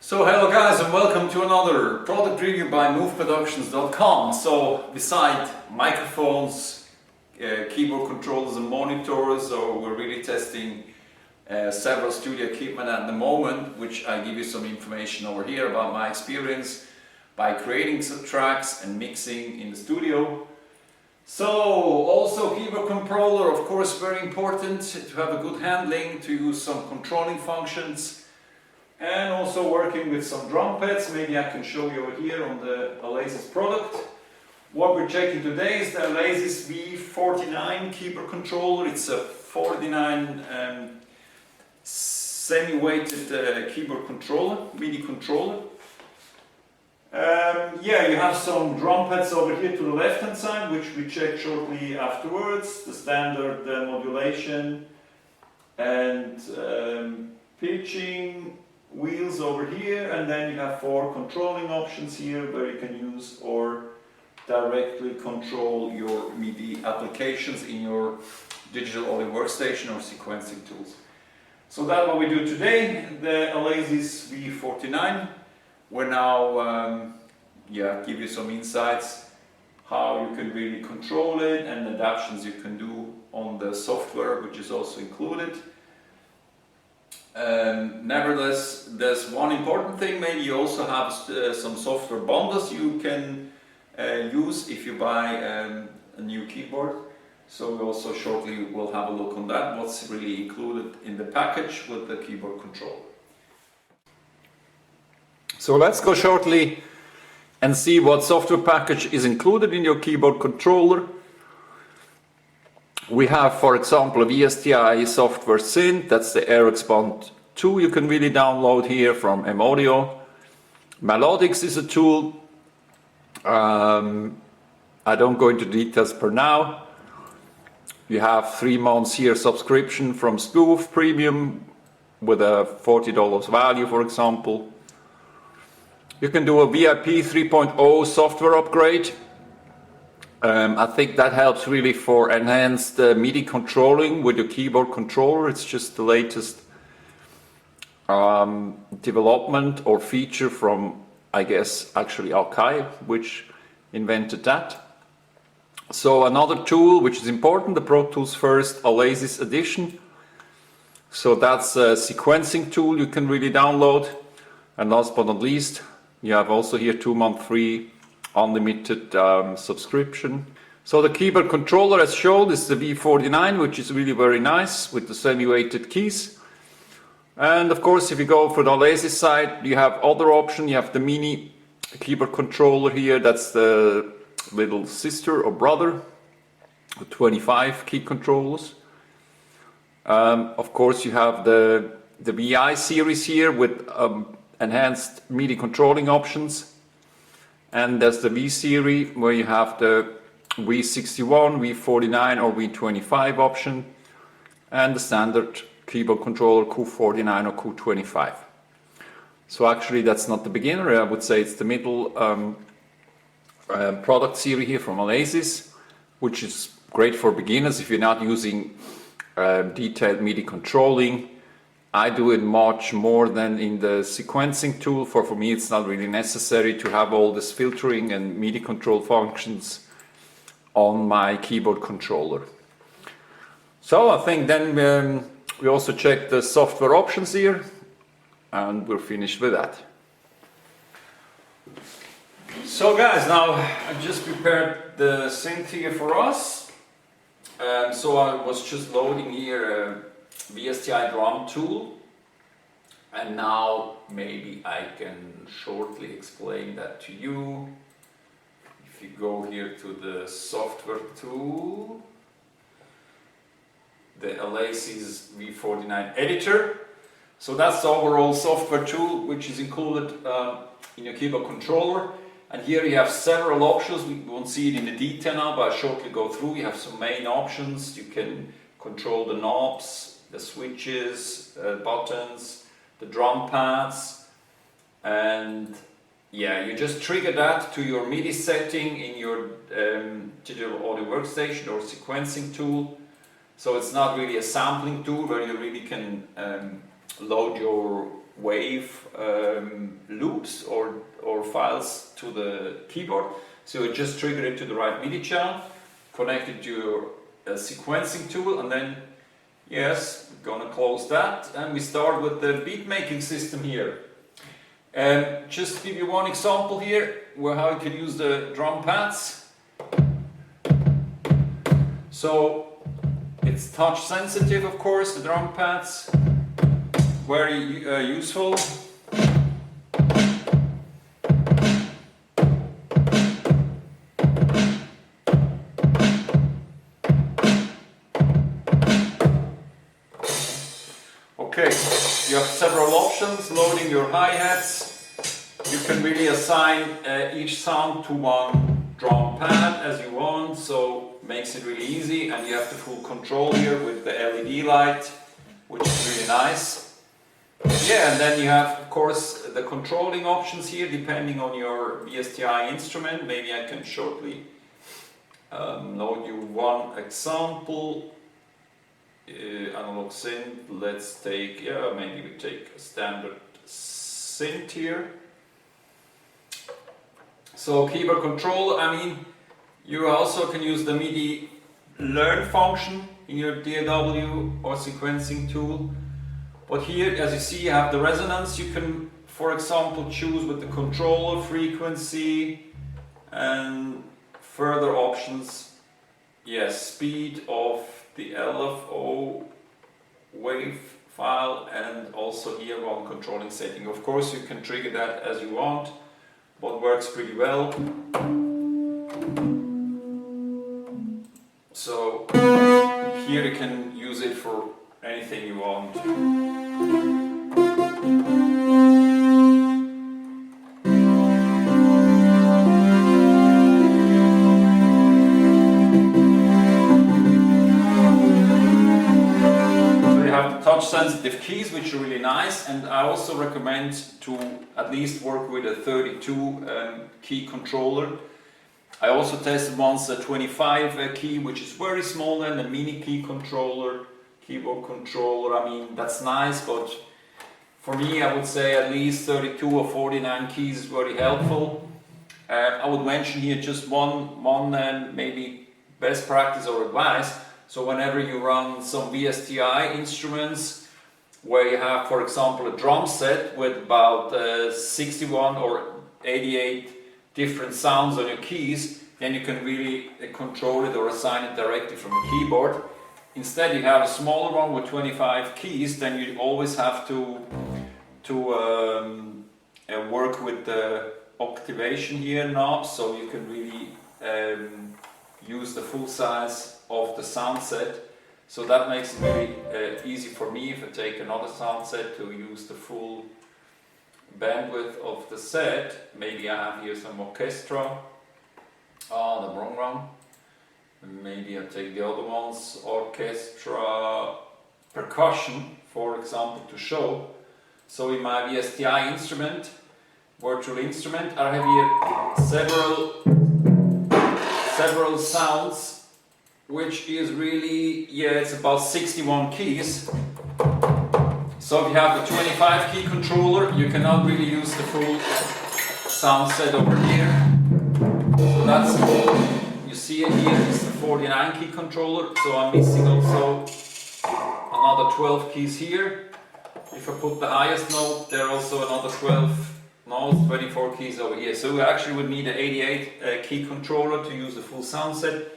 So hello guys and welcome to another product review by moveproductions.com. So beside microphones, keyboard controllers and monitors, so we're really testing several studio equipment at the moment, which I give you some information over here about my experience by creating some tracks and mixing in the studio. So also keyboard controller, of course, very important to have a good handling, to use some controlling functions. And also working with some drum pads. Maybe I can show you over here on the Alesis product. What we're checking today is the Alesis V49 keyboard controller. It's a 49 semi-weighted keyboard controller, Midi-Controller. Yeah, you have some drum pads over here to the left hand side, which we check shortly afterwards. The standard modulation and pitching wheels over here, and then you have 4 controlling options here where you can use or directly control your MIDI applications in your digital audio workstation or sequencing tools. So that's what we do today, the Alesis V49. We're now give you some insights how you can really control it and adaptations you can do on the software, which is also included. Nevertheless, there's one important thing. Maybe you also have some software bundles you can use if you buy a new keyboard. So we also shortly will have a look on that, what's really included in the package with the keyboard controller. So let's go shortly and see what software package is included in your keyboard controller. We have, for example, a VSTI software synth. That's the RX 2 you can really download here from MODIO. Melodics is a tool. I don't go into details per now. You have 3 months here subscription from Spoof Premium with a $40 value, for example. You can do a VIP 3.0 software upgrade. I think that helps really for enhanced MIDI controlling with your keyboard controller. It's just the latest development or feature from, I guess, actually Akai, which invented that. So another tool which is important, the Pro Tools First Alesis Edition. So that's a sequencing tool you can really download. And last but not least, you have also here 2-month free unlimited subscription. So the keyboard controller, as shown, is the V49, which is really very nice with the semi-weighted keys. And of course, if you go for the Alesis side, you have other options. You have the mini keyboard controller here. That's the little sister or brother, the 25 key controllers. Of course, you have the VI series here with enhanced MIDI controlling options. And there's the V series where you have the V61, V49 or V25 option, and the standard keyboard controller Q49 or Q25. So actually that's not the beginner, I would say it's the middle product series here from Alesis, which is great for beginners if you're not using detailed MIDI controlling. I do it much more than in the sequencing tool. For me it's not really necessary to have all this filtering and MIDI control functions on my keyboard controller. So I think then we also check the software options here and we're finished with that. So guys, now I just prepared the synth here for us. So I was just loading here VSTI drum tool, and now maybe I can shortly explain that to you. If you go here to the software tool, the Alesis V49 editor, so that's the overall software tool which is included in your keyboard controller. And here you have several options. We won't see it in the detail now, but I'll shortly go through. You have some main options. You can control the knobs, the switches, buttons, the drum pads, and yeah, you just trigger that to your MIDI setting in your digital audio workstation or sequencing tool. So it's not really a sampling tool where you really can load your wave loops or files to the keyboard. So you just trigger it to the right MIDI channel, connect it to your sequencing tool, and then yes, we're gonna close that, and we start with the beat making system here. Just to give you one example here where how you can use the drum pads. So it's touch sensitive, of course, the drum pads, very useful. Okay, you have several options, loading your hi-hats. You can really assign each sound to one drum pad as you want, so makes it really easy, and you have the full control here with the LED light, which is really nice. Yeah, and then you have, of course, the controlling options here depending on your VSTI instrument. Maybe I can shortly load you one example. Analog synth, let's take, maybe we take a standard synth here. So keyboard control, I mean, you also can use the MIDI learn function in your DAW or sequencing tool. But here, as you see, you have the resonance. You can, for example, choose with the controller frequency and further options. Yes, speed of the LFO wave file, and also here one controlling setting. Of course, you can trigger that as you want, but works pretty well. So here you can use it for anything you want. Touch-sensitive keys, which are really nice, and I also recommend to at least work with a 32 key controller. I also tested once a 25 key, which is very small, and a mini key controller, keyboard controller. I mean, that's nice, but for me, I would say at least 32 or 49 keys is very helpful. I would mention here just one maybe best practice or advice. So whenever you run some VSTI instruments where you have, for example, a drum set with about 61 or 88 different sounds on your keys, then you can really control it or assign it directly from the keyboard. Instead, you have a smaller one with 25 keys, then you always have to work with the octavation here knob, so you can really use the full size of the sound set. So that makes it very easy for me if I take another sound set to use the full bandwidth of the set. Maybe I have here some orchestra, the wrong one. Maybe I take the other ones, orchestra, percussion, for example, to show. So in my VSTI instrument, virtual instrument, I have here several sounds, which is really, it's about 61 keys. So if you have a 25 key controller, you cannot really use the full sound set over here. So that's, you see it here, it's the 49 key controller, so I'm missing also another 12 keys here. If I put the highest note, there are also another 12 notes, 24 keys over here. So we actually would need an 88 key controller to use the full sound set.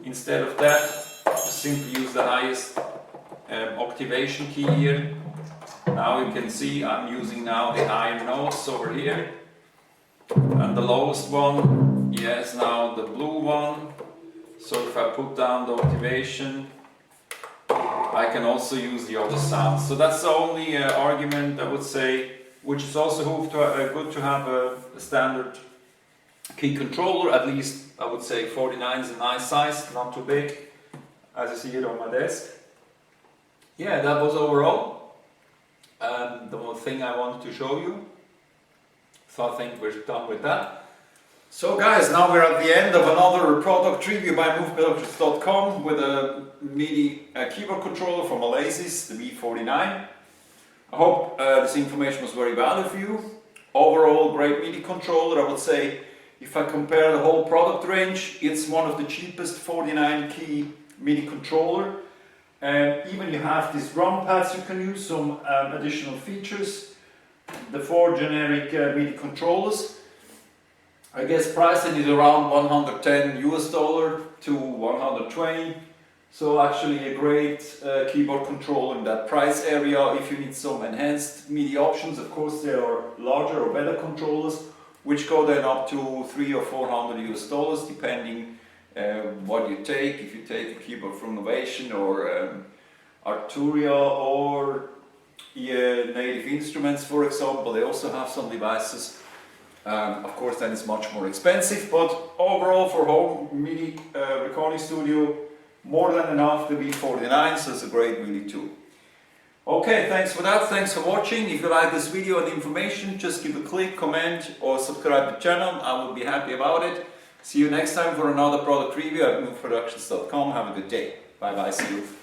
Instead of that, simply use the highest octavation key here. Now you can see I'm using now the higher notes over here, and the lowest one, is now the blue one. So if I put down the octavation, I can also use the other sounds. So that's the only argument I would say, which is also good to have a standard key controller. At least I would say 49 is a nice size, not too big, as you see it on my desk. Yeah, that was overall the one thing I wanted to show you. So I think we're done with that. So guys, now we're at the end of another product review by MoveProductions.com with a MIDI keyboard controller from Alesis, the V49. I hope the this information was very valuable for you. Overall, great MIDI controller. I would say if I compare the whole product range, it's one of the cheapest 49 key MIDI controller. Even you have these drum pads you can use, some additional features. The 4 generic MIDI controllers. I guess pricing is around $110 US to 120. So actually a great keyboard controller in that price area. If you need some enhanced MIDI options, of course there are larger or better controllers, which go then up to $300 or $400 US, depending what you take. If you take a keyboard from Novation or Arturia or Native Instruments, for example, they also have some devices. Of course, then it's much more expensive, but overall for home MIDI recording studio, more than enough. The V49, so it's a great MIDI tool. Okay, thanks for that. Thanks for watching. If you like this video and information, just give a click, comment, or subscribe to the channel. I will be happy about it. See you next time for another product review at moveproductions.com. Have a good day. Bye bye. See you.